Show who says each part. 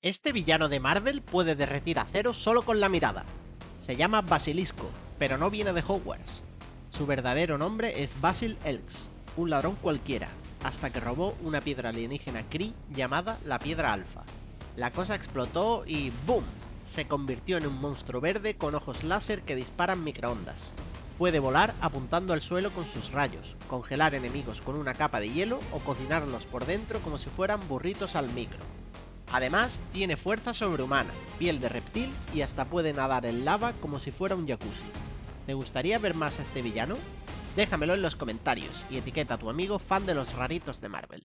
Speaker 1: Este villano de Marvel puede derretir acero solo con la mirada. Se llama Basilisco, pero no viene de Hogwarts. Su verdadero nombre es Basil Elks, un ladrón cualquiera, hasta que robó una piedra alienígena Kree llamada la Piedra Alfa. La cosa explotó y ¡boom! Se convirtió en un monstruo verde con ojos láser que disparan microondas. Puede volar apuntando al suelo con sus rayos, congelar enemigos con una capa de hielo o cocinarlos por dentro como si fueran burritos al micro. Además, tiene fuerza sobrehumana, piel de reptil y hasta puede nadar en lava como si fuera un jacuzzi. ¿Te gustaría ver más a este villano? Déjamelo en los comentarios y etiqueta a tu amigo fan de los raritos de Marvel.